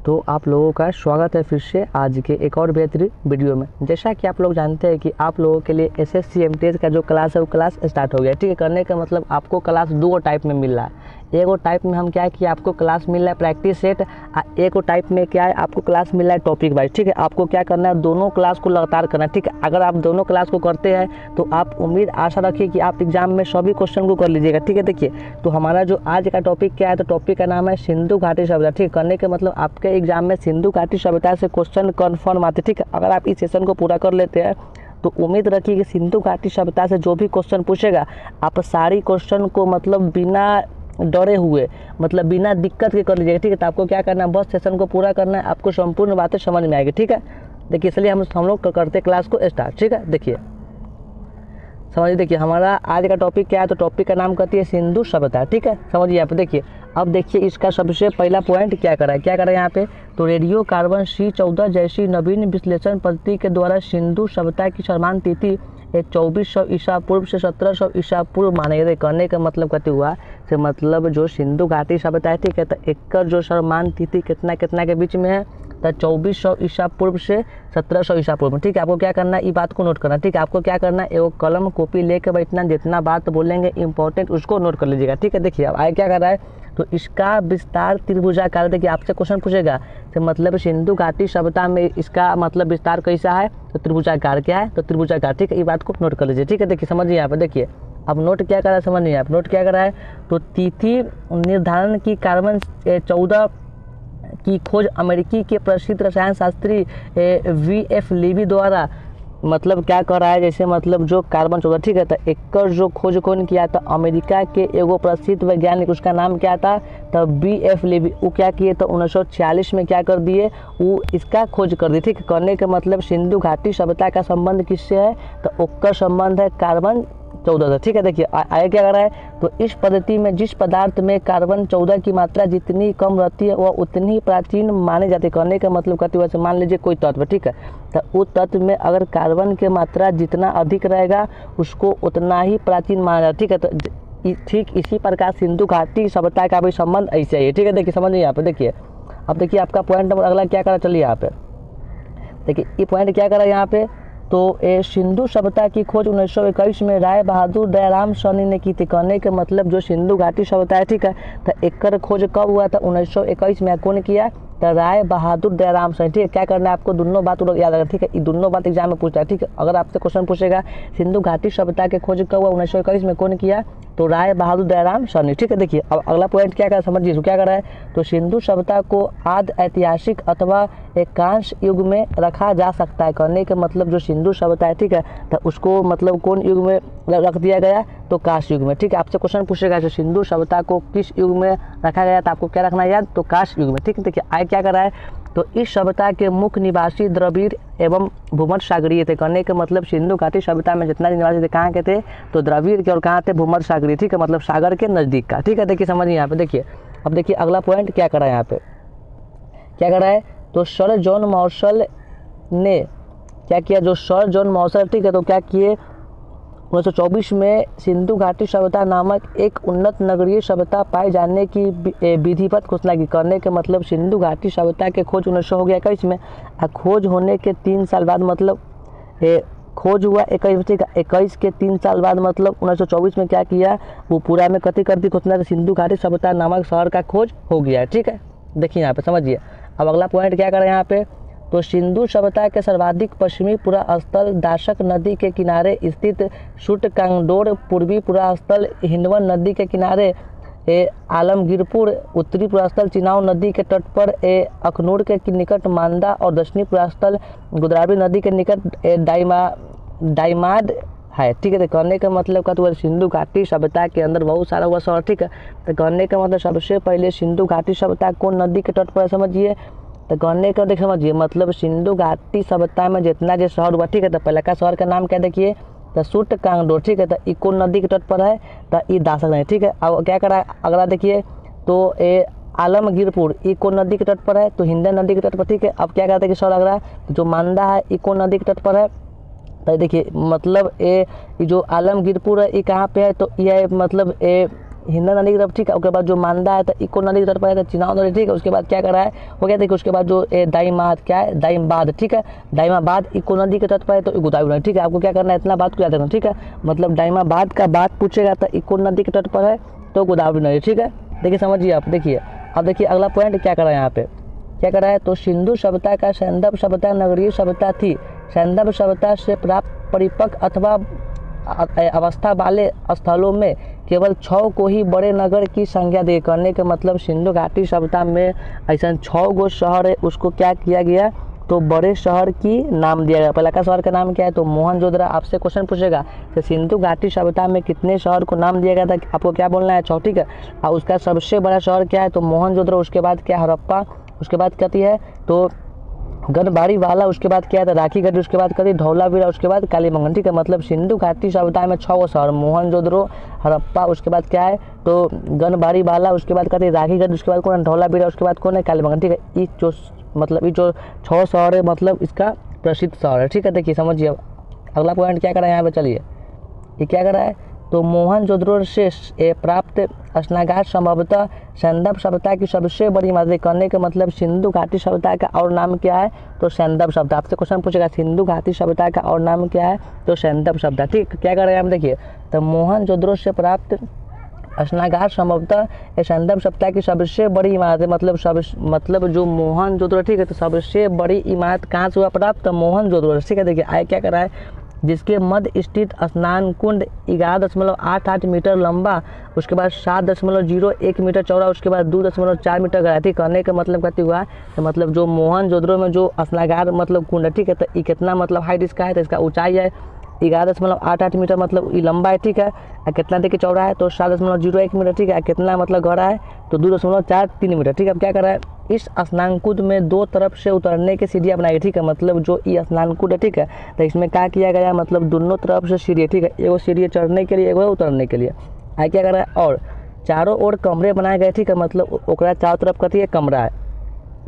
तो आप लोगों का स्वागत है फिर से आज के एक और बेहतरीन वीडियो में। जैसा कि आप लोग जानते हैं कि आप लोगों के लिए एसएससी एमटीएस का जो क्लास है वो क्लास स्टार्ट हो गया। ठीक है, करने का मतलब आपको क्लास दो टाइप में मिल रहा है। एक और टाइप में हम क्या है कि आपको क्लास मिल रहा है प्रैक्टिस सेट, एक और टाइप में क्या है आपको क्लास मिल रहा है टॉपिक वाइज। ठीक है, आपको क्या करना है, दोनों क्लास को लगातार करना है। ठीक है, अगर आप दोनों क्लास को करते हैं तो आप उम्मीद आशा रखिए कि आप एग्जाम में सभी क्वेश्चन को कर लीजिएगा। ठीक है, देखिए तो हमारा जो आज का टॉपिक क्या है, तो टॉपिक का नाम है सिंधु घाटी सभ्यता। ठीक है, करने का मतलब आपके एग्जाम में सिंधु घाटी सभ्यता से क्वेश्चन कन्फर्म आते। ठीक है, अगर आप इस सेशन को पूरा कर लेते हैं तो उम्मीद रखिए कि सिंधु घाटी सभ्यता से जो भी क्वेश्चन पूछेगा आप सारी क्वेश्चन को मतलब बिना डरे हुए मतलब बिना दिक्कत के कर लीजिएगा। ठीक है, तो आपको क्या करना है, बस सेशन को पूरा करना है, आपको संपूर्ण बातें समझ में आएगी। ठीक है, देखिए इसलिए हम लोग करते क्लास को स्टार्ट। ठीक है, देखिए समझिए, देखिए हमारा आज का टॉपिक क्या है, तो टॉपिक का नाम कहती है सिंधु सभ्यता। ठीक है, समझिए यहाँ पे देखिए। अब देखिए इसका सबसे पहला पॉइंट क्या करा है यहाँ पे, तो रेडियो कार्बन C14 जैसी नवीन विश्लेषण पद्धति के द्वारा सिंधु सभ्यता की सम्मान तिथि 2400 ईसा पूर्व से 1700 ईसा पूर्व माने गए। कहने का मतलब कहते हुआ से मतलब जो सिंधु घाटी सभ्यता है, ठीक है, तो एक जो सम्मान तिथि कितना के बीच में है, तो 2400 ईसा पूर्व से 1700 ईसा पूर्व में। ठीक है, आपको क्या करना है, ये बात को नोट करना। ठीक है, आपको क्या करना है, एक कलम कॉपी लेकर बैठना, जितना बात बोलेंगे इंपॉर्टेंट उसको नोट कर लीजिएगा। ठीक है, देखिए अब आगे क्या कर रहा है, तो इसका विस्तार त्रिभुजाकार। देखिए आपसे क्वेश्चन पूछेगा तो मतलब सिंधु घाटी सभ्यता में इसका मतलब विस्तार कैसा है, तो त्रिभुजाकार क्या है, तो त्रिभुजाकार। ठीक है, ये बात को नोट कर लीजिए। ठीक है, देखिए समझिए यहाँ पे, देखिए अब नोट क्या कर रहा है, समझिए आप नोट क्या कर रहा है, तो तिथि निर्धारण की कार्बन 14 की खोज अमेरिकी के प्रसिद्ध रसायन शास्त्री VF लीवी द्वारा मतलब क्या कर रहा है, जैसे मतलब जो कार्बन 14। ठीक है, तो एक जो खोज कौन किया था, अमेरिका के एगो प्रसिद्ध वैज्ञानिक, उसका नाम क्या था, तो VF लीवी। वो क्या किए, तो 1946 में क्या कर दिए, वो इसका खोज कर दिए। ठीक है, करने का मतलब सिंधु घाटी सभ्यता का संबंध किससे है, तो उसका संबंध है कार्बन 14 से। ठीक है, देखिए आगे क्या कर रहा है, तो इस पद्धति में जिस पदार्थ में कार्बन 14 की मात्रा जितनी कम रहती है वह उतनी ही प्राचीन माने जाती है। करने का मतलब कहते हुए मान लीजिए कोई तत्व, ठीक है, तो उस तत्व में अगर कार्बन की मात्रा जितना अधिक रहेगा उसको उतना ही प्राचीन माना जाता है। ठीक है, तो ठीक इसी प्रकार सिंधु घाटी सभ्यता का भी संबंध ऐसे ही है। ठीक है, देखिए समझिए यहाँ पे, देखिए अब देखिए आपका पॉइंट नंबर अगला क्या करा, चलिए यहाँ पे देखिए ये पॉइंट क्या करा यहाँ पे, तो सिंधु सभ्यता की खोज 1921 में राय बहादुर दयाराम सैनी ने की थी। कहने के मतलब जो सिंधु घाटी सभ्यता है, ठीक है, तो एक खोज कब हुआ था, 1921 में। कौन किया, तो राय बहादुर दयाराम सैनी। ठीक है, क्या करना है आपको, दोनों बात याद रखना। ठीक है, ये दोनों बात एग्जाम में पूछता है। ठीक है, अगर आपसे क्वेश्चन पूछेगा सिंधु घाटी सभ्यता के खोज कब हुआ, 1921 में। कौन किया, तो राय बहादुर दयाराम सैनी। ठीक है, देखिए अब अगला पॉइंट क्या कर समझिए, क्या कर रहा है, तो सिंधु सभ्यता को आदि ऐतिहासिक अथवा एकांश युग में रखा जा सकता है। कहने का मतलब जो सिंधु सभ्यता है, ठीक है, तो उसको मतलब कौन युग में रख दिया गया, तो काश युग में। ठीक है, आपसे क्वेश्चन पूछेगा जो सिंधु सभ्यता को किस युग में रखा गया, तो आपको क्या रखना है याद, तो काश युग में। ठीक है, देखिए आगे क्या कर रहा है, तो इस सभ्यता के मुख्य निवासी द्रविड़ एवं भूमध्य सागरीय थे। कहने का मतलब सिंधु घाटी सभ्यता में जितना निवासी थे कहाँ के थे, तो द्रविड़ के, और कहाँ थे, भूमध्य सागरीय। ठीक है, मतलब सागर के नज़दीक का। ठीक है, देखिए समझिए यहाँ पे, देखिए अब देखिए अगला पॉइंट क्या करा है यहाँ पे, क्या करा है, तो सर जॉन मार्शल ने क्या किया, जो सर जॉन मार्शल, ठीक है, तो क्या किए 1924 में सिंधु घाटी सभ्यता नामक एक उन्नत नगरीय सभ्यता पाए जाने की विधिवत घोषणा की। करने के मतलब सिंधु घाटी सभ्यता के खोज 1921 में, खोज होने के 3 साल बाद मतलब खोज हुआ 21 के 3 साल बाद मतलब 1924 में क्या किया, वो पूरा में कथी कर दी घोषणा, सिंधु घाटी सभ्यता नामक शहर का खोज हो गया। ठीक है, देखिए यहाँ पे समझिए। अब अगला पॉइंट क्या करें यहाँ पे, तो सिंधु सभ्यता के सर्वाधिक पश्चिमी पूरा स्थल दाशक नदी के किनारे स्थित शुटकांगडोर, पूर्वी पूरा स्थल हिंदवन नदी के किनारे आलमगीरपुर, उत्तरी पूरा स्थल चिनाव नदी के तट पर अखनूर के निकट मांदा, और दक्षिणी पूरा स्थल गोदावरी नदी के निकट डाइमाड है। ठीक है, तो कहने का मतलब का तो सिंधु घाटी सभ्यता के अंदर बहुत सारा हुआ शहर। ठीक है, तो कहने का मतलब सबसे पहले सिंधु घाटी सभ्यता कौन नदी के तट पर समझिए, तो कहने का देख समझिए मतलब सिंधु घाटी सभ्यता में जितना जो शहर हुआ, ठीक है, तो पहले का शहर का नाम क्या देखिए, तो शुटकांगडोर। ठीक है, तो ये कौन नदी के तट पर है, तो ये दाशक नदी। ठीक है, अब क्या करा अगला देखिए, तो आलमगीरपुर ये कौन नदी के तट पर है, तो हिंदन नदी के तट पर। ठीक है, अब क्या कहते हैं कि शहर अगला जो मांदा है ये कौन नदी के तट पर है, तो देखिए मतलब ये जो आलमगीरपुर है ये कहाँ पे है, तो ये मतलब हिंदा नदी की तरफ, ठीक है। उसके बाद जो मांदा है तो इको नदी की तरफ है, तो चिनाव नदी, ठीक है। उसके बाद क्या कर रहा है वो क्या देखिए, उसके बाद जो दाइमाद क्या है, दाइमबाद, ठीक है। दाइमाबाद इको नदी के तट पर है तो गोदावरी नदी, ठीक है। आपको क्या करना है, इतना बात को याद रखना, ठीक है। मतलब दाइमाबाद का बात पूछेगा तो इको नदी के तट पर है तो गोदावरी नदी, ठीक है। देखिए समझिए आप, देखिए अब देखिए अगला पॉइंट क्या कर रहा है यहाँ पे, क्या कर रहा है, तो सिंधु सभ्यता का सैंधव सभ्यता नगरीय सभ्यता थी। सैंधव सभ्यता से प्राप्त परिपक्व अथवा अवस्था वाले स्थलों में केवल 6 को ही बड़े नगर की संज्ञा दे। करने का मतलब सिंधु घाटी सभ्यता में ऐसा 6 गो शहर है, उसको क्या किया गया, तो बड़े शहर की नाम दिया गया। पहला का शहर का नाम क्या है, तो मोहनजोदड़ो। आपसे क्वेश्चन पूछेगा कि सिंधु घाटी सभ्यता में कितने शहर को नाम दिया गया था, आपको क्या बोलना है, 6, ठीक है। और उसका सबसे बड़ा शहर क्या है, तो मोहनजोदड़ो। उसके बाद क्या, हड़प्पा। उसके बाद कहती है तो गनबाड़ी वाला। उसके बाद क्या है, राखी गढ़ी। उसके बाद कहती धौलावीरा। उसके बाद कालीबंगन, ठीक है। मतलब सिंधु घाटी सभ्यता में 6 गो शहर, मोहनजोदड़ो, हड़प्पा, उसके बाद क्या है तो गनबाड़ी वाला। उसके बाद कहती राखी गढ़ी। उसके बाद कौन है, धौलावीरा। उसके बाद कौन है, कालीबंगन, ठीक है। ये जो 6 शहर है मतलब इसका प्रसिद्ध शहर है, ठीक है। देखिए समझिए अगला पॉइंट क्या करा है यहाँ पे, चलिए ये क्या करा है, तो मोहनजोदड़ो से प्राप्त स्नागार संभवतः सैंधव सभ्यता की सबसे बड़ी इमारत। करने का मतलब सिंधु घाटी सभ्यता का और नाम क्या है, तो सैंधव सभ्यता। आपसे क्वेश्चन पूछेगा सिंधु घाटी सभ्यता का और नाम क्या है, तो सैंधव सभ्यता, ठीक। क्या कर रहे हैं हम, देखिए तो मोहनजोदड़ो से प्राप्त स्नागार संभवतः सैंधव सभ्यता की सबसे बड़ी इमारत है। मतलब जो मोहनजोदड़ो, ठीक है। तो सबसे बड़ी इमारत कहाँ से हुआ प्राप्त, तो मोहनजोदड़ो, ठीक है। देखिए आगे क्या करा है, जिसके मध्य स्थित स्नान कुंड 11.88 मीटर लंबा, उसके बाद 7.01 मीटर चौड़ा, उसके बाद 2.4 मीटर गहरा, ठीक। करने का मतलब कहती हुआ तो मतलब जो मोहनजोदड़ो में जो स्नागार मतलब कुंड है, ठीक है। तो ये कितना मतलब हाइट इसका है, तो इसका ऊंचाई है 11.88 मीटर, मतलब ये लंबा है, ठीक है। कितना देखिए चौड़ा है, तो 7.01 मीटर, ठीक है। कितना मतलब गहरा है, तो 2.43 मीटर, ठीक है। अब क्या कर रहा है, इस स्नान कुंड में 2 तरफ से उतरने की सीढ़ियाँ बनाई, ठीक है। मतलब जो ये स्नान कुंड है, ठीक है। तो इसमें क्या किया गया, मतलब दोनों तरफ से सीढ़ी, ठीक है। एगो सीढ़ी चढ़ने के लिए, एगो उतरने के लिए। आगे क्या कर रहा है, और चारों ओर कमरे बनाए गए, ठीक है। मतलब ओकरा चारों तरफ कहती है कमरा है।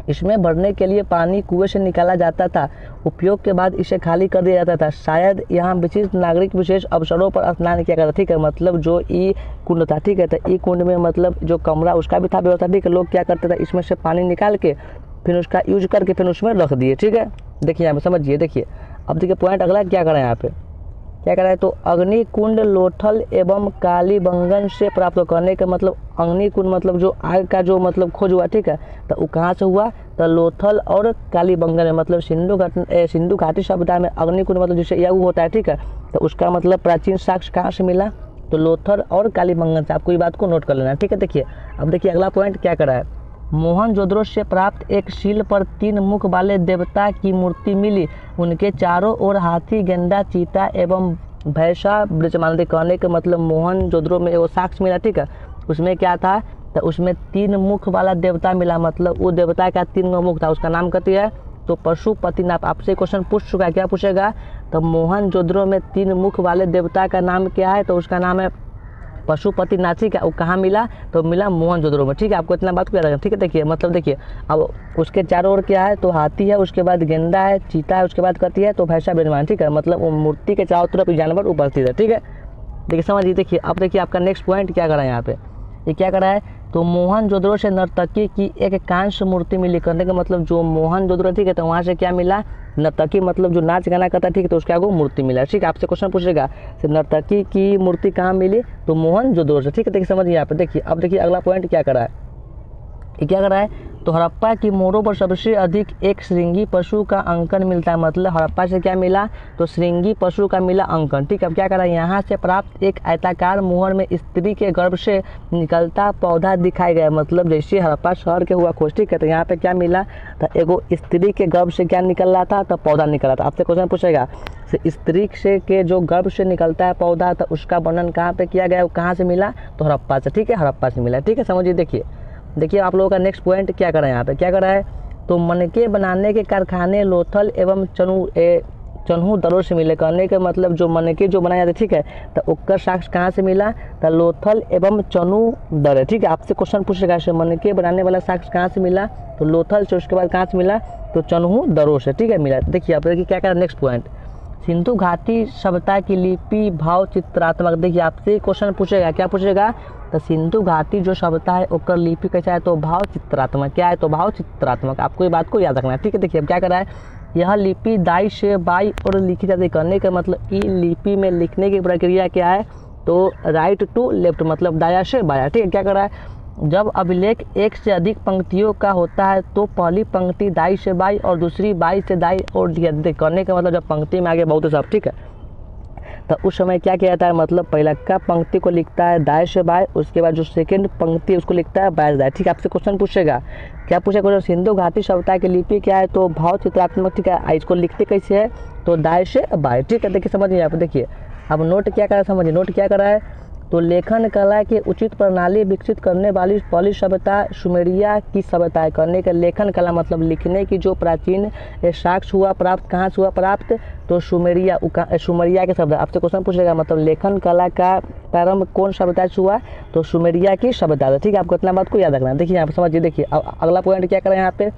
इसमें भरने के लिए पानी कुएं से निकाला जाता था। उपयोग के बाद इसे खाली कर दिया जाता था। शायद यहाँ विशिष्ट नागरिक विशेष अवसरों पर स्नान किया करता, ठीक है। मतलब जो ई कुंड था, ठीक है। तो ई कुंड में मतलब जो कमरा उसका भी था व्यवस्था, ठीक है। लोग क्या करते थे, इसमें से पानी निकाल के फिर उसका यूज करके फिर उसमें रख दिए, ठीक है। देखिए यहाँ पे समझिए, देखिए अब देखिए पॉइंट अगला क्या करें यहाँ पे, क्या करा है, तो अग्निकुंड लोथल एवं कालीबंगन से प्राप्त करने का मतलब अग्निकुंड मतलब जो आग का जो मतलब खोज हुआ, ठीक है। तो वो कहाँ से हुआ, तो लोथल और कालीबंगन में। मतलब सिंधु घाटी सभ्यता में अग्निकुंड मतलब जिससे यज्ञ होता है, ठीक है। तो उसका मतलब प्राचीन साक्ष्य कहाँ से मिला, तो लोथल और कालीबंगन से। आपको ये बात को नोट कर लेना है, ठीक है। देखिए अब देखिए अगला पॉइंट क्या करा है, मोहनजोदड़ो से प्राप्त एक शील पर 3 मुख वाले देवता की मूर्ति मिली। उनके चारों ओर हाथी, गेंडा, चीता एवं भैंसा विराजमान थे। कहने का मतलब मोहनजोदड़ो में एगो साक्ष्य मिला, ठीक है। उसमें क्या था, तो उसमें 3 मुख वाला देवता मिला। मतलब वो देवता का 3 गो मुख था, उसका नाम कहती है तो पशुपतिनाथ। आपसे क्वेश्चन पूछ चुका है, क्या पूछेगा, तो मोहनजोदड़ो में 3 मुख वाले देवता का नाम क्या है, तो उसका नाम है पशुपतिनाथ, ठीक है। वो कहाँ मिला, तो मिला मोहनजोदड़ो में, ठीक है। आपको इतना बात को याद रखना, ठीक है। देखिए मतलब देखिए अब उसके चारों ओर क्या है, तो हाथी है, उसके बाद गेंडा है, चीता है, उसके बाद कहती है तो भैंसा विराजमान, ठीक है। मतलब वो मूर्ति के चारों तरफ जानवर उपस्थित है, ठीक है। देखिए समझिए, देखिए अब देखिए आपका नेक्स्ट पॉइंट क्या करा है यहाँ पे, ये क्या करा है, तो मोहनजोदड़ो से नर्तकी की एक कांस्य मूर्ति मिली। करने का मतलब जो मोहनजोदड़ो, ठीक है, तो वहाँ से क्या मिला, नर्तकी मतलब जो नाच गाना करता, ठीक है। तो उसके आगे मूर्ति मिला, ठीक है। आपसे क्वेश्चन पूछेगा नर्तकी की मूर्ति कहाँ मिली, तो मोहनजोदड़ो से, ठीक है। देखिए समझिए यहाँ पे, देखिए अब देखिए अगला पॉइंट क्या करा है, ये क्या करा है, तो हड़प्पा की मोड़ों पर सबसे अधिक एक श्रृंगी पशु का अंकन मिलता है। मतलब हड़प्पा से क्या मिला, तो श्रृंगी पशु का मिला अंकन, ठीक है। अब क्या करा है, यहाँ से प्राप्त एक आयताकार मुहर में स्त्री के गर्भ से निकलता पौधा दिखाया गया। मतलब जैसे हड़प्पा शहर के हुआ खोज, ठीक है। तो यहाँ पे क्या मिला, तो एगो स्त्री के गर्भ से क्या निकल रहा था, तो पौधा निकल रहा था। आपसे क्वेश्चन पूछेगा स्त्री से के जो गर्भ से निकलता है पौधा, तो उसका वर्णन कहाँ पे किया गया, वो कहाँ से मिला, तो हड़प्पा से, ठीक है। हड़प्पा से मिला, ठीक है। समझिए, देखिए आप लोगों का नेक्स्ट पॉइंट क्या करा है यहाँ पे, क्या करा है, तो मनके बनाने के कारखाने लोथल एवं चन्हू से मिले। कहने के मतलब जो मनके जो बनाए जाते, ठीक है। तो उसका साक्ष्य कहाँ से मिला, तो लोथल एवं चन्हू, ठीक है। आपसे क्वेश्चन पूछेगा मनके बनाने वाला साक्ष्य कहाँ से मिला, तो लोथल से, उसके बाद कहाँ से मिला, तो चन्हू से, ठीक है, मिला। देखिए आप देखिए क्या करा नेक्स्ट पॉइंट, सिंधु घाटी सभ्यता की लिपि भाव चित्रात्मक। देखिए आपसे क्वेश्चन पूछेगा, क्या पूछेगा, तो सिंधु घाटी जो सभ्यता है ओकर लिपि कैसा है, तो भाव चित्रात्मक। क्या है, तो भाव चित्रात्मक। आपको ये बात को याद रखना है, ठीक है। देखिए अब क्या कर रहा है, यह लिपि दाई से बाई और लिखी जाती है। करने का मतलब ई लिपि में लिखने की प्रक्रिया क्या है, तो राइट टू लेफ्ट, मतलब दाया से बाया, ठीक है। क्या कर रहा है, जब अभिलेख एक से अधिक पंक्तियों का होता है तो पहली पंक्ति दाई से बाई और दूसरी बाई से दाई और लिखा जाती है। करने का मतलब जब पंक्ति में आगे बहुत सब, ठीक है, तो उस समय क्या किया जाता है, मतलब पहला का पंक्ति को लिखता है दाएं से बाएं, उसके बाद जो सेकंड पंक्ति है उसको लिखता है बाएं से दाएं, ठीक है। आपसे क्वेश्चन पूछेगा, क्या पूछेगा क्वेश्चन, सिंधु घाटी सभ्यता की लिपि क्या है, तो भाव चित्रात्मक, ठीक है। इसको लिखते कैसे है, तो दाएं से बाएं, ठीक है। देखिए समझिए, आप देखिए अब नोट क्या कर रहा है, समझिए नोट क्या कर रहा है, तो लेखन कला के उचित प्रणाली विकसित करने वाली पहली सभ्यता सुमेरिया की सभ्यता है। करने का लेखन कला मतलब लिखने की जो प्राचीन साक्ष्य हुआ प्राप्त, कहाँ से हुआ प्राप्त, तो सुमेरिया के शब्द। आपसे क्वेश्चन पूछेगा मतलब लेखन कला का प्रारंभ कौन सभ्यता से हुआ, तो सुमेरिया की सभ्यता है, ठीक है। आपको इतना बात को याद रखना है। देखिए यहाँ पर समझिए, देखिए अगला पॉइंट क्या करें यहाँ पे,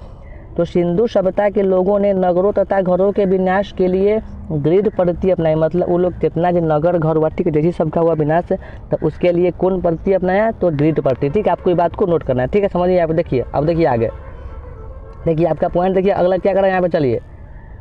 तो सिंधु सभ्यता के लोगों ने नगरों तथा घरों के विन्यास के लिए ग्रिड पद्धति अपनाई। मतलब वो लोग जितना जो नगर घर हुआ, ठीक है, जैसे सबका हुआ विनाश, तो उसके लिए कौन पद्धति अपनाया, तो ग्रिड पद्धति, ठीक है। आपको ये बात को नोट करना है, ठीक है। समझिए यहाँ पे देखिए, अब देखिए आगे, देखिए आपका पॉइंट देखिए अगला क्या कर रहा है यहाँ पे, चलिए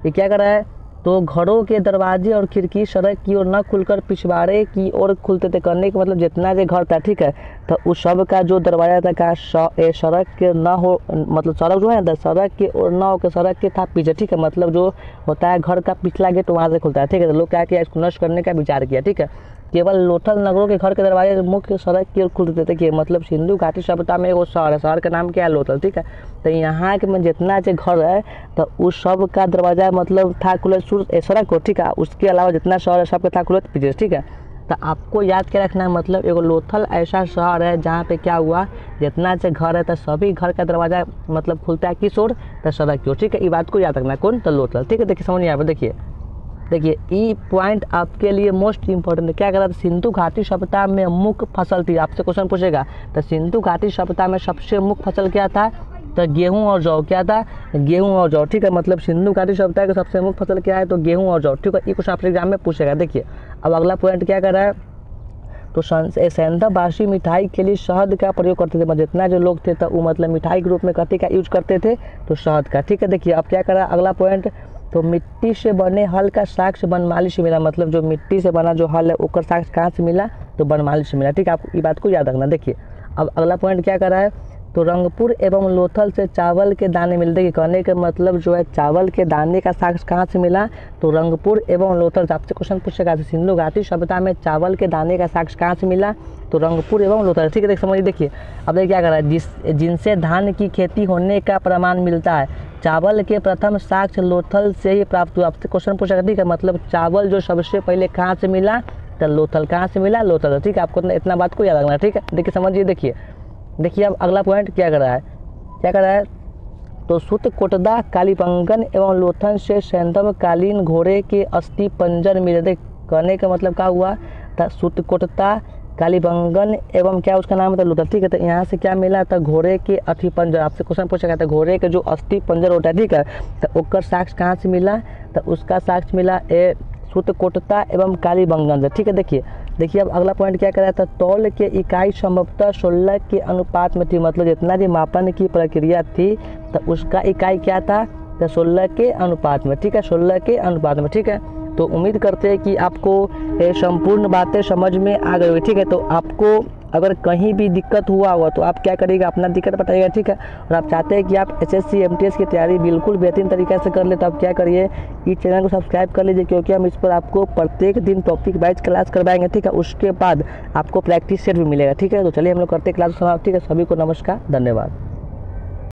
ये क्या कर रहा है, तो घरों के दरवाजे और खिड़की सड़क की ओर न खुलकर पिछवाड़े की ओर खुलते थे। करने का मतलब जितना जो घर था, ठीक है, तो उस सब का जो दरवाजा था का सड़क के न हो, मतलब सड़क जो है ना सड़क के ओर न होकर सड़क के था पीछे, ठीक है। मतलब जो होता है घर का पिछला गेट वहाँ से खुलता है, ठीक है। तो लोग क्या किया, इसको नष्ट करने का विचार किया, ठीक है। केवल लोथल नगरों के घर के दरवाजे मुख्य सड़क की ओर खुलते थे। कि मतलब सिंधु घाटी सभ्यता में वो शहर है, शहर का नाम क्या है, लोथल, ठीक है। तो यहाँ के में जितना जो घर है तो उस सब का दरवाजा मतलब था खुले सड़क को, ठीक है। उसके अलावा जितना शहर है सबका था खुले पीछे, ठीक है। तो आपको याद क्या रखना है, मतलब एगो लोथल ऐसा शहर है जहाँ पे क्या हुआ, जितना से घर है तो सभी घर का दरवाजा मतलब खुलता है किस ओर, तो सड़क की ओर, ठीक है। ये बात को याद रखना है, कौन, तो लोथल, ठीक है। देखिए समझिए यहाँ पर, देखिए देखिए ई पॉइंट आपके लिए मोस्ट इंपॉर्टेंट है। क्या करा था, सिंधु घाटी सभ्यता में मुख्य फसल थी। आपसे क्वेश्चन पूछेगा, तो सिंधु घाटी सभ्यता में सबसे मुख्य फसल क्या था, तो गेहूं और जौ। क्या था, गेहूं और जौ, ठीक है। मतलब सिंधु घाटी सभ्यता का सबसे मुख्य फसल क्या है, तो गेहूं और जौ, ठीक है। ये क्वेश्चन आपसे एग्जाम में पूछेगा। देखिए अब अगला पॉइंट क्या कर रहा है, तो सेंधाबासी मिठाई के लिए शहद का प्रयोग करते थे। जितना जो लोग थे तो वो मतलब मिठाई के रूप में कथी का यूज करते थे, तो शहद का, ठीक है। देखिए अब क्या कर रहा है अगला पॉइंट, तो मिट्टी से बने हल का साक्ष्य बनमाली से मिला। मतलब जो मिट्टी से बना जो हल है उसका साक्ष्य कहाँ से मिला, तो बनमाली से मिला, ठीक है। आप ये बात को याद रखना। देखिए अब अगला पॉइंट क्या कर रहा है, तो रंगपुर एवं लोथल से चावल के दाने मिलते हैं। कहने का मतलब जो है चावल के दाने का साक्ष्य कहाँ से मिला, तो रंगपुर एवं लोथल से। आपसे क्वेश्चन पूछेगा, सिंधु घाटी सभ्यता में चावल के दाने का साक्ष्य कहाँ से मिला, तो रंगपुर एवं लोथल, ठीक है। देख समझिए, देखिए अब देखिए क्या कर रहा है, जिनसे धान की खेती होने का प्रमाण मिलता है। चावल के प्रथम साक्ष्य लोथल से ही प्राप्त हुआ। आपसे क्वेश्चन पूछेगा, ठीक है। मतलब चावल जो सबसे पहले कहाँ से मिला, तो लोथल, कहाँ से मिला, लोथल, ठीक है। आपको इतना बात को याद रखना है, ठीक है। देखिए समझिए, देखिए अब अगला पॉइंट क्या कर रहा है, तो सूत कोटदा कालीबंगन एवं लोथन से सैंधव कालीन घोड़े के अस्थि पंजर मिले। कहने का मतलब क्या हुआ था, सूत कोटता कालीबंगन एवं क्या उसका नाम था, लोथल, ठीक है। तो यहाँ से क्या मिला था, घोड़े के अस्थि पंजर। आपसे क्वेश्चन पूछा गया था घोड़े के जो अस्थि पंजर होता है, ठीक है। तो उसका साक्ष्य कहाँ से मिला, तो उसका साक्ष्य मिला सूतकोटता एवं कालीबंगन से, ठीक है। देखिए अब अगला पॉइंट क्या कराया था, तौल के इकाई संभवतः 16 के अनुपात में थी। मतलब जितना भी मापन की प्रक्रिया थी तो उसका इकाई क्या था, तो 16 के अनुपात में, ठीक है, 16 के अनुपात में, ठीक है। तो उम्मीद करते हैं कि आपको संपूर्ण बातें समझ में आ गई, ठीक है। तो आपको अगर कहीं भी दिक्कत हुआ होगा तो आप क्या करिएगा, अपना दिक्कत बताइएगा, ठीक है। और आप चाहते हैं कि आप एसएससी एमटीएस की तैयारी बिल्कुल बेहतरीन तरीके से कर ले, तो आप क्या करिए, इस चैनल को सब्सक्राइब कर लीजिए, क्योंकि हम इस पर आपको प्रत्येक दिन टॉपिक वाइज क्लास करवाएंगे, ठीक है। उसके बाद आपको प्रैक्टिस सेट भी मिलेगा, ठीक है। तो चलिए हम लोग करते क्लास समाप्त, ठीक है। सभी को नमस्कार, धन्यवाद।